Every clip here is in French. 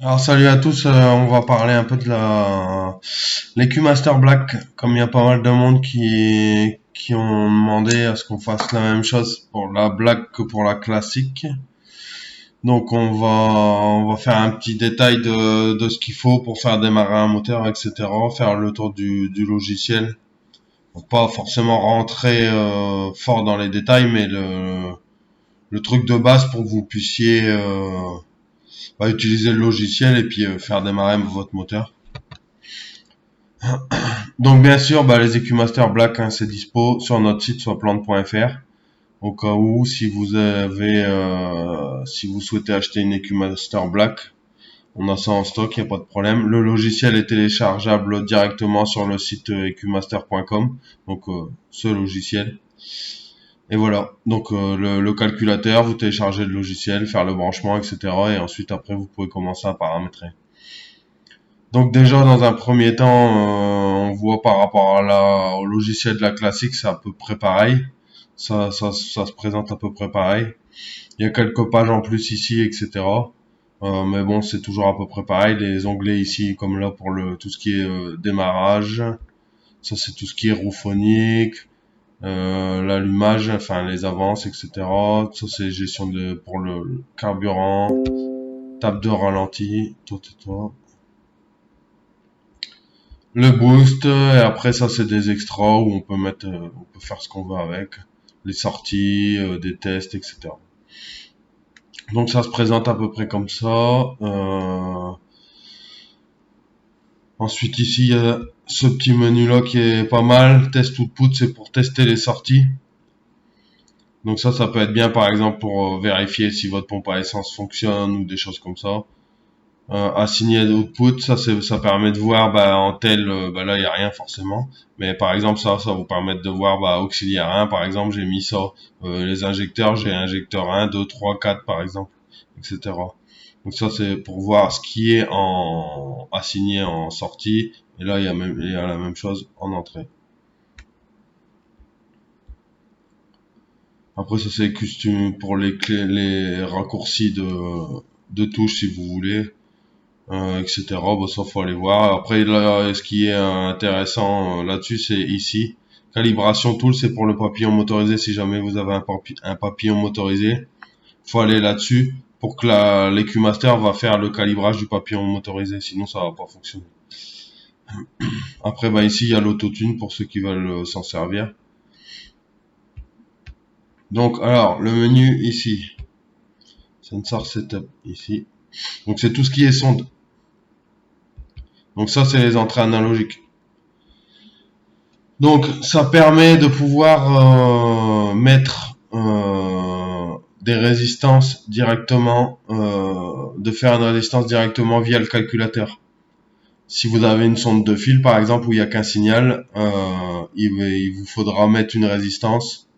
Alors salut à tous, on va parler un peu de la l'EQ Black, comme il y a pas mal de monde qui ont demandé à ce qu'on fasse la même chose pour la Black que pour la classique. Donc on va faire un petit détail de ce qu'il faut pour faire démarrer un moteur, etc. Faire le tour du logiciel. Donc, pas forcément rentrer fort dans les détails, mais le truc de base pour que vous puissiez utiliser le logiciel et puis faire démarrer votre moteur. Donc bien sûr, les EQMaster Black, hein, c'est dispo sur notre site soit plante.fr. Au cas où, si vous souhaitez acheter une EQMaster Black, on a ça en stock, il n'y a pas de problème. Le logiciel est téléchargeable directement sur le site eqmaster.com, donc ce logiciel. Et voilà, donc le calculateur, vous téléchargez le logiciel, faire le branchement, etc. Et ensuite après vous pouvez commencer à paramétrer. Donc déjà dans un premier temps, on voit par rapport au logiciel de la classique, c'est à peu près pareil. Ça se présente à peu près pareil. Il y a quelques pages en plus ici, etc. Mais bon, c'est toujours à peu près pareil. Les onglets ici, comme là pour tout ce qui est démarrage, ça c'est tout ce qui est roue phonique, l'allumage, enfin les avances, etc. Ça c'est gestion pour le carburant, table de ralenti, toi. Le boost, et après ça c'est des extras où on peut faire ce qu'on veut avec, les sorties, des tests, etc. Donc ça se présente à peu près comme ça. Ensuite ici il y a ce petit menu là qui est pas mal. Test output, c'est pour tester les sorties. Donc ça peut être bien par exemple pour vérifier si votre pompe à essence fonctionne ou des choses comme ça. Assigner l'output, ça permet de voir en tel, là il y a rien forcément, mais par exemple ça vous permet de voir auxiliaire 1 par exemple, j'ai mis ça. Les injecteurs, j'ai injecteur 1, 2, 3, 4 par exemple, etc. Donc ça c'est pour voir ce qui est en assigné en sortie, et là il y a la même chose en entrée. Après ça c'est custom pour les clés, les raccourcis de touches si vous voulez, etc. Ça faut aller voir. Après là, ce qui est intéressant là-dessus, c'est ici. Calibration tool, c'est pour le papillon motorisé. Si jamais vous avez un papillon motorisé, faut aller là-dessus pour que l'EQMaster va faire le calibrage du papillon motorisé. Sinon, ça va pas fonctionner. Après, ici, il y a l'autotune pour ceux qui veulent s'en servir. Donc, alors, le menu ici. Sensor Setup ici. Donc, c'est tout ce qui est sonde. Donc, ça, c'est les entrées analogiques. Donc ça permet de pouvoir mettre des résistances directement, de faire une résistance directement via le calculateur. Si vous avez une sonde de fil par exemple où il n'y a qu'un signal, il vous faudra mettre une résistance,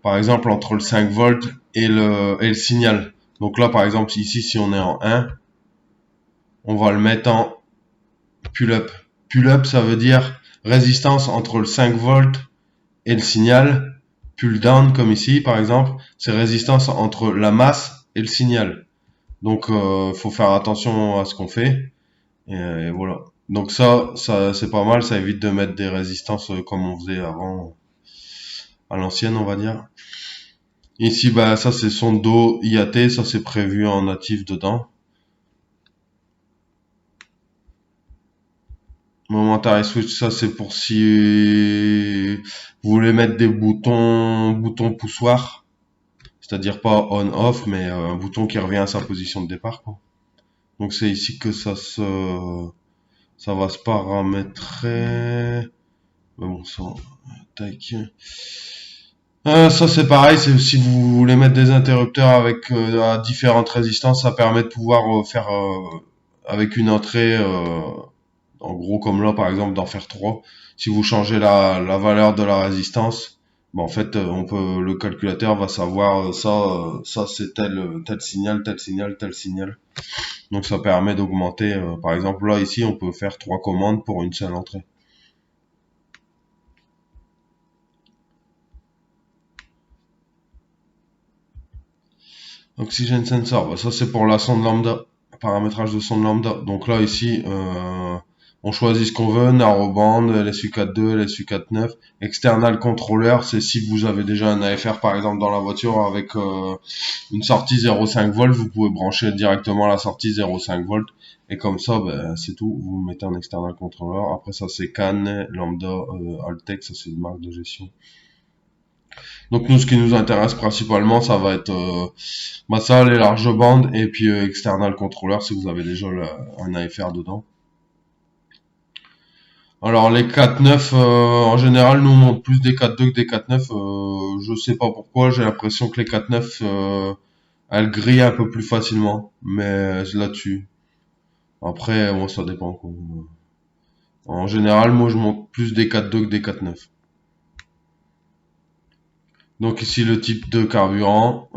par exemple entre le 5 volts et le signal. Donc là par exemple ici si on est en 1, on va le mettre en pull-up. Pull-up ça veut dire résistance entre le 5 volts et le signal. Pull down comme ici par exemple, c'est résistance entre la masse et le signal. Donc faut faire attention à ce qu'on fait, et voilà. Donc ça c'est pas mal, ça évite de mettre des résistances comme on faisait avant à l'ancienne on va dire. Ici ça c'est son dos IAT, ça c'est prévu en natif dedans. Momentary switch, ça c'est pour si vous voulez mettre des boutons poussoirs, c'est-à-dire pas on-off, mais un bouton qui revient à sa position de départ, quoi. Donc c'est ici que ça va se paramétrer. Mais bon, ça, tac. Ça c'est pareil, c'est si vous voulez mettre des interrupteurs avec à différentes résistances, ça permet de pouvoir faire avec une entrée, en gros comme là par exemple d'en faire trois. Si vous changez la valeur de la résistance, en fait le calculateur va savoir ça c'est tel signal, tel signal, tel signal. Donc ça permet d'augmenter, par exemple là ici on peut faire trois commandes pour une seule entrée. Oxygen sensor, ça c'est pour la sonde lambda. paramétrage de son de lambda. Donc là ici, on choisit ce qu'on veut, narrowband, LSU42, LSU49. External controller, c'est si vous avez déjà un AFR par exemple dans la voiture avec une sortie 0,5 volts, vous pouvez brancher directement la sortie 0,5 volts. Et comme ça, ben, c'est tout, vous mettez un external controller. Après ça c'est CAN, Lambda, Altec, ça c'est une marque de gestion. Donc nous, ce qui nous intéresse principalement, ça va être ça, les larges bandes, et puis external controller si vous avez déjà un AFR dedans. Alors les 4.9, en général, nous on monte plus des 4.2 que des 4.9. Je sais pas pourquoi, j'ai l'impression que les 4.9, elles grillent un peu plus facilement, mais là-dessus. Après, bon, ça dépend, quoi. En général, moi je monte plus des 4.2 que des 4.9. Donc ici le type de carburant,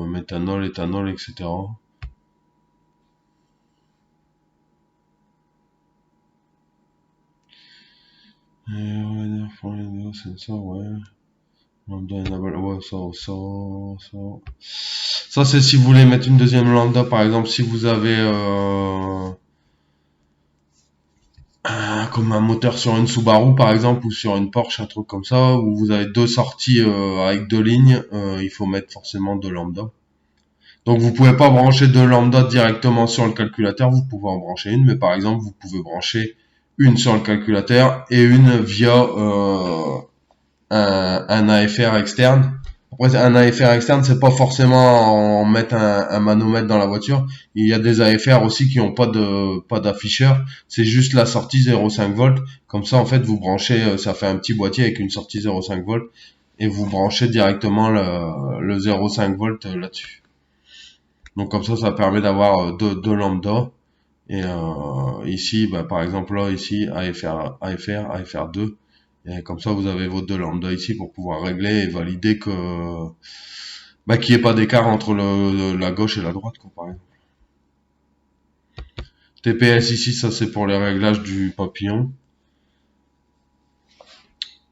méthanol, éthanol, etc. C'est ça, ouais. Lambda enable, ouais, ça c'est si vous voulez mettre une deuxième lambda, par exemple, si vous avez comme un moteur sur une Subaru par exemple, ou sur une Porsche, un truc comme ça, où vous avez deux sorties avec deux lignes, il faut mettre forcément deux lambda. Donc vous pouvez pas brancher deux lambda directement sur le calculateur, vous pouvez en brancher une, mais par exemple vous pouvez brancher une sur le calculateur et une via un AFR externe. Après, un AFR externe, c'est pas forcément en mettre un manomètre dans la voiture. Il y a des AFR aussi qui ont pas d'afficheur. C'est juste la sortie 0,5 volts. Comme ça, en fait, vous branchez, ça fait un petit boîtier avec une sortie 0,5 volts et vous branchez directement le 0,5 volts là-dessus. Donc comme ça permet d'avoir deux lambda. Et ici, bah, par exemple là, ici, AFR2. Et comme ça, vous avez vos deux lambda ici pour pouvoir régler et valider que bah, qu'il n'y ait pas d'écart entre la gauche et la droite, quoi, par exemple. TPS ici, ça c'est pour les réglages du papillon.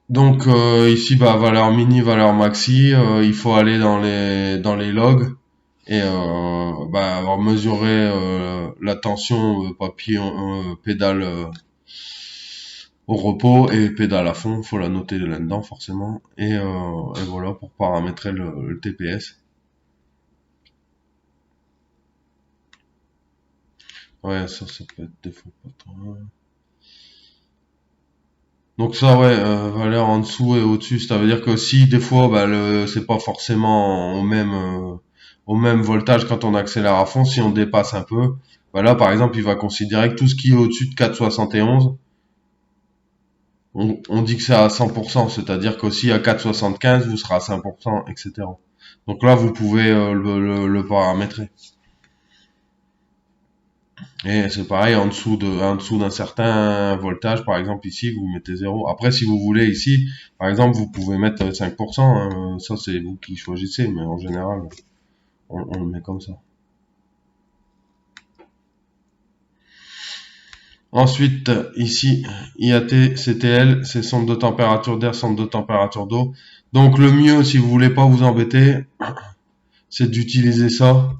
Donc ici, bah, valeur mini, valeur maxi, il faut aller dans les logs et bah, avoir mesuré la tension papillon pédale au repos et pédale à fond, faut la noter là-dedans forcément et voilà pour paramétrer le TPS. Ouais, ça peut être défaut pas trop. Donc ça ouais, valeur en dessous et au-dessus, ça veut dire que si des fois bah, c'est pas forcément au même voltage quand on accélère à fond, si on dépasse un peu, bah là par exemple il va considérer que tout ce qui est au-dessus de 4,71, on dit que c'est à 100%, c'est-à-dire qu'aussi à 4,75 vous serez à 5%, etc. Donc là vous pouvez le paramétrer. Et c'est pareil, en dessous d'un certain voltage, par exemple ici, vous mettez 0. Après, si vous voulez ici, par exemple, vous pouvez mettre 5%, hein, ça c'est vous qui choisissez, mais en général, on le met comme ça. Ensuite, ici, IAT, CTL, c'est sonde de température d'air, sonde de température d'eau. Donc le mieux, si vous voulez pas vous embêter, c'est d'utiliser ça.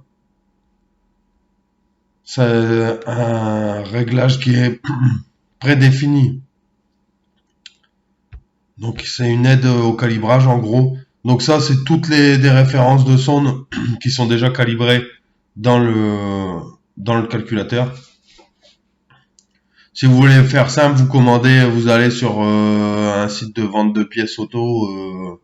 C'est un réglage qui est prédéfini. Donc c'est une aide au calibrage en gros. Donc ça c'est toutes des références de sonde qui sont déjà calibrées dans le calculateur. Si vous voulez faire simple, vous commandez, vous allez sur un site de vente de pièces auto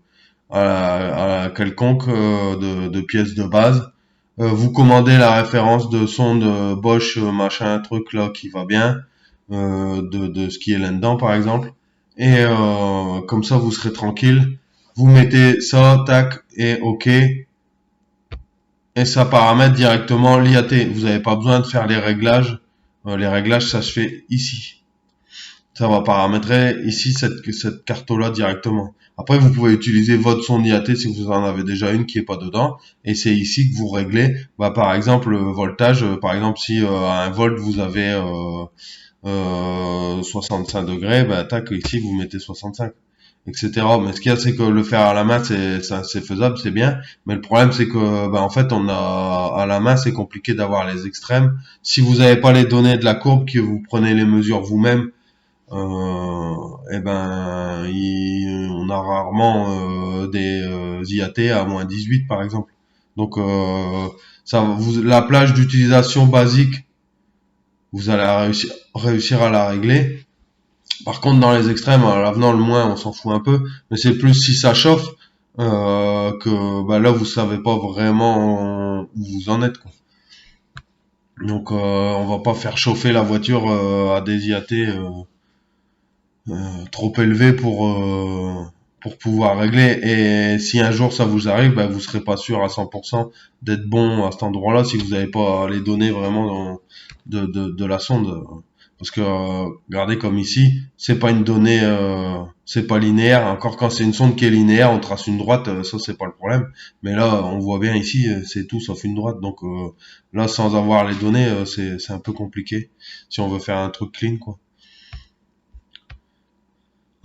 à quelconque de pièces de base. Vous commandez la référence de sonde Bosch machin truc là qui va bien de ce qui est là-dedans par exemple. Et comme ça vous serez tranquille. Vous mettez ça, tac et OK. Et ça paramètre directement l'IAT. Vous n'avez pas besoin de faire les réglages. Les réglages ça se fait ici. Ça va paramétrer ici cette carte-là directement. Après, vous pouvez utiliser votre sonde IAT si vous en avez déjà une qui est pas dedans. Et c'est ici que vous réglez, bah, par exemple, le voltage. Par exemple, si à 1 volt vous avez 65 degrés, bah, tac, ici vous mettez 65. etc. Mais ce qu'il y a, c'est que le faire à la main, c'est faisable, c'est bien. Mais le problème, c'est que, en fait, à la main, c'est compliqué d'avoir les extrêmes. Si vous n'avez pas les données de la courbe, que vous prenez les mesures vous-même, on a rarement des IAT à -18 par exemple. Donc la plage d'utilisation basique, vous allez réussir à la régler. Par contre, dans les extrêmes, à l'avenant, le moins, on s'en fout un peu, mais c'est plus si ça chauffe que là, vous savez pas vraiment où vous en êtes, quoi. Donc, on va pas faire chauffer la voiture à des IAT trop élevé pour pouvoir régler. Et si un jour ça vous arrive, vous serez pas sûr à 100% d'être bon à cet endroit-là si vous n'avez pas les données vraiment de la sonde. Parce que regardez comme ici, c'est pas une donnée, c'est pas linéaire. Encore quand c'est une sonde qui est linéaire, on trace une droite, ça c'est pas le problème. Mais là, on voit bien ici, c'est tout sauf une droite. Donc là, sans avoir les données, c'est un peu compliqué si on veut faire un truc clean, quoi.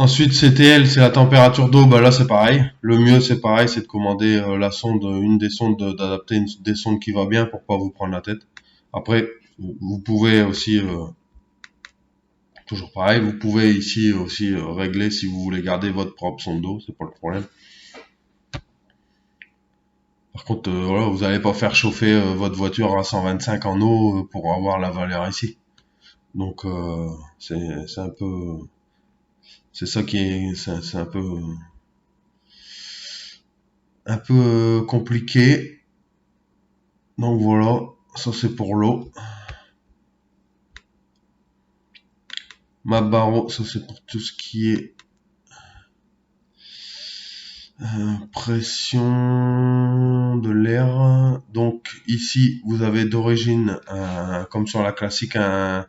Ensuite, CTL, c'est la température d'eau. Là, c'est pareil. Le mieux, c'est pareil, c'est de commander la sonde, une des sondes, d'adapter une des sondes qui va bien pour pas vous prendre la tête. Après, vous pouvez aussi, toujours pareil, vous pouvez ici aussi régler si vous voulez garder votre propre sonde d'eau, c'est pas le problème. Par contre, voilà, vous n'allez pas faire chauffer votre voiture à 125 en eau pour avoir la valeur ici. Donc, c'est un peu, c'est ça qui est, c'est un peu compliqué. Donc voilà, ça c'est pour l'eau. Ma barreau, ça c'est pour tout ce qui est pression de l'air. Donc ici, vous avez d'origine, comme sur la classique, un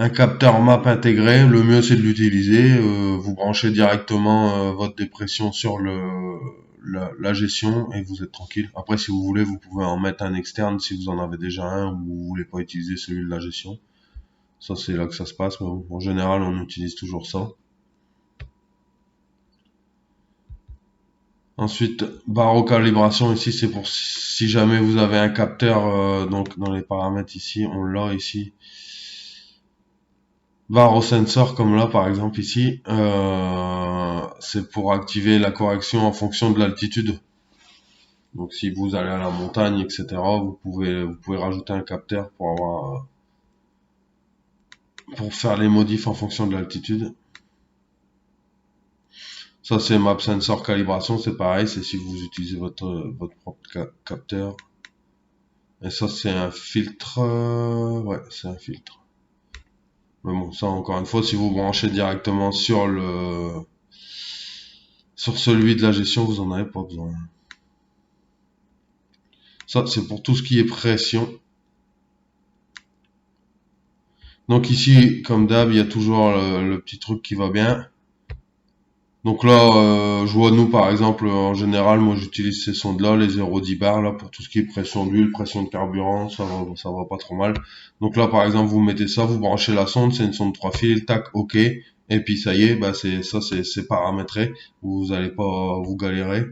capteur MAP intégré. Le mieux c'est de l'utiliser. Vous branchez directement votre dépression sur la gestion et vous êtes tranquille. Après, si vous voulez, vous pouvez en mettre un externe si vous en avez déjà un ou vous voulez pas utiliser celui de la gestion. Ça, c'est là que ça se passe. Mais bon, en général, on utilise toujours ça. Ensuite, barreau calibration ici, c'est pour si jamais vous avez un capteur, donc dans les paramètres ici, on l'a ici. Barreau sensor comme là par exemple ici, c'est pour activer la correction en fonction de l'altitude. Donc si vous allez à la montagne, etc., vous pouvez rajouter un capteur pour faire les modifs en fonction de l'altitude. Ça c'est map sensor calibration, c'est pareil, c'est si vous utilisez votre propre capteur. Et ça c'est un filtre, ouais c'est un filtre. Mais bon, ça encore une fois, si vous branchez directement sur celui de la gestion, vous en avez pas besoin. Ça c'est pour tout ce qui est pression. Donc ici, comme d'hab, il y a toujours le petit truc qui va bien. Donc là, je vois nous par exemple, en général, moi j'utilise ces sondes-là, les 0,10 bar là pour tout ce qui est pression d'huile, pression de carburant, ça va pas trop mal. Donc là, par exemple, vous mettez ça, vous branchez la sonde, c'est une sonde 3 fils, tac, ok, et puis ça y est, c'est paramétré, vous allez pas vous galérer.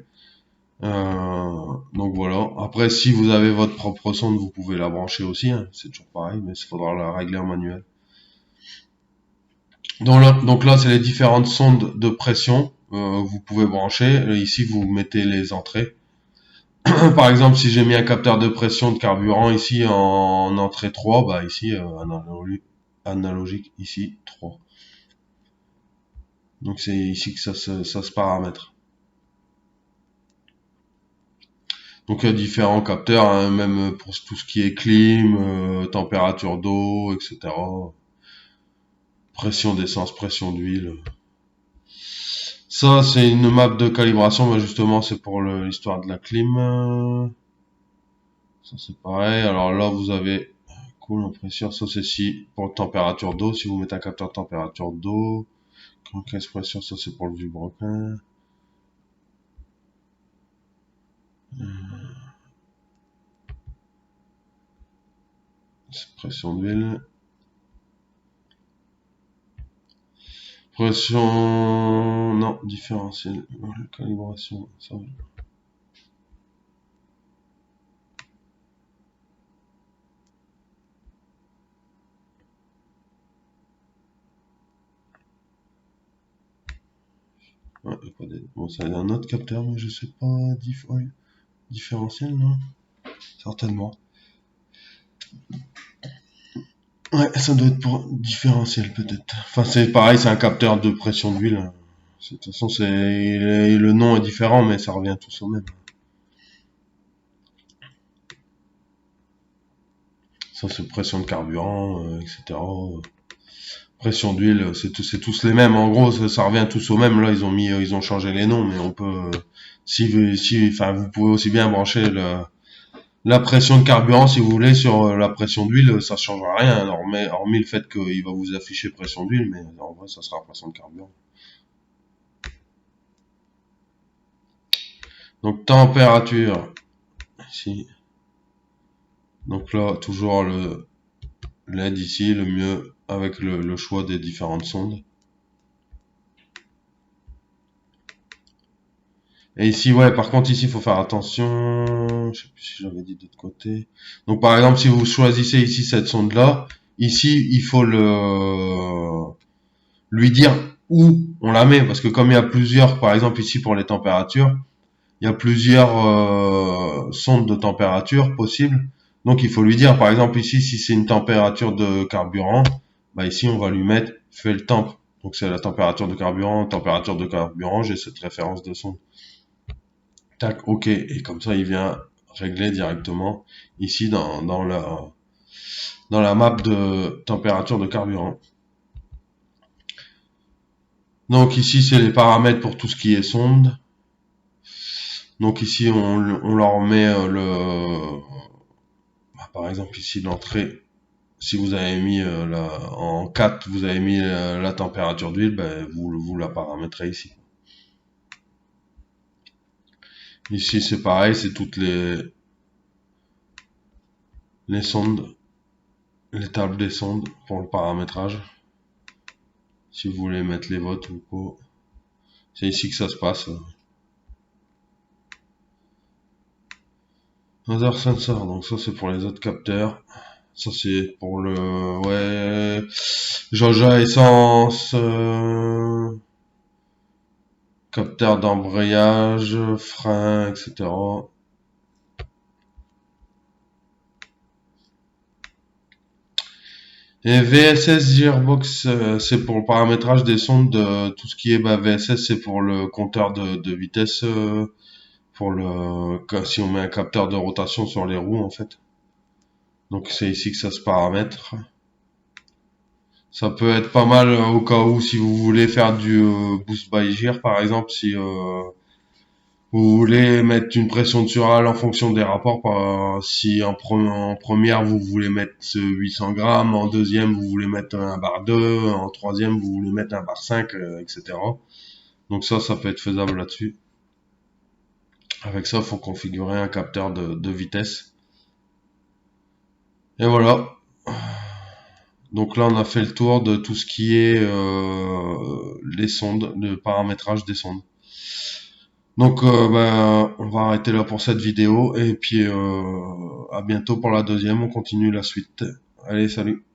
Donc voilà. Après, si vous avez votre propre sonde, vous pouvez la brancher aussi, hein. C'est toujours pareil, mais il faudra la régler en manuel. Donc là, c'est les différentes sondes de pression. Vous pouvez brancher. Ici, vous mettez les entrées. Par exemple, si j'ai mis un capteur de pression de carburant ici en entrée 3, ici, analogique, ici 3. Donc c'est ici que ça se paramètre. Donc il y a différents capteurs, hein, même pour tout ce qui est clim, température d'eau, etc. Pression d'essence, pression d'huile. Ça, c'est une map de calibration, justement, c'est pour l'histoire de la clim. Ça, c'est pareil. Alors là, vous avez cool, pression. Ça, c'est si pour température d'eau. Si vous mettez un capteur de température d'eau. Caisse pression, ça, c'est pour le vilebrequin. Pression d'huile. Pression, non, différentiel, calibration, ça. Ouais, bon, ça a un autre capteur, mais je sais pas, ouais, différentiel, non? Certainement. Ouais, ça doit être pour différentiel peut-être. Enfin, c'est pareil, c'est un capteur de pression d'huile. De toute façon, le nom est différent, mais ça revient tous au même. Ça, c'est pression de carburant, etc. Pression d'huile, c'est tous les mêmes. En gros, ça revient tous au même. Là, ils ont changé les noms, mais on peut, enfin, vous pouvez aussi bien brancher la pression de carburant si vous voulez sur la pression d'huile, ça changera rien. Hormis le fait qu'il va vous afficher pression d'huile, mais en vrai, ça sera pression de carburant. Donc température ici. Donc là, toujours le LED ici, le mieux avec le choix des différentes sondes. Et ici, ouais, par contre, ici, il faut faire attention. Je sais plus si j'avais dit de l'autre côté. Donc, par exemple, si vous choisissez ici cette sonde-là, ici, il faut lui dire où on la met. Parce que comme il y a plusieurs, par exemple, ici, pour les températures, il y a plusieurs sondes de température possibles. Donc, il faut lui dire, par exemple, ici, si c'est une température de carburant, bah ici, on va lui mettre fuel temp. Donc, c'est la température de carburant, j'ai cette référence de sonde. Tac, ok. Et comme ça, il vient régler directement ici dans la map de température de carburant. Donc ici, c'est les paramètres pour tout ce qui est sonde. Donc ici, on leur met par exemple ici l'entrée. Si vous avez mis en 4, vous avez mis la température d'huile, ben, vous la paramétrez ici. Ici, c'est pareil, c'est toutes les sondes, les tables des sondes pour le paramétrage. Si vous voulez mettre les votes ou quoi, c'est ici que ça se passe. Other sensor, donc ça c'est pour les autres capteurs. Ça c'est pour le, ouais, jauge à essence, capteur d'embrayage, frein, etc. Et VSS Gearbox, c'est pour le paramétrage des sondes de tout ce qui est VSS, c'est pour le compteur de vitesse, si on met un capteur de rotation sur les roues en fait. Donc c'est ici que ça se paramètre. Ça peut être pas mal au cas où si vous voulez faire du boost by gear par exemple, si vous voulez mettre une pression de surhale en fonction des rapports, si en première vous voulez mettre 800 grammes, en deuxième vous voulez mettre un bar 2, en troisième vous voulez mettre un bar 5, etc. Donc ça peut être faisable là-dessus. Avec ça, il faut configurer un capteur de vitesse. Et voilà. Donc là, on a fait le tour de tout ce qui est les sondes, le paramétrage des sondes. Donc on va arrêter là pour cette vidéo et puis à bientôt pour la deuxième, on continue la suite. Allez, salut.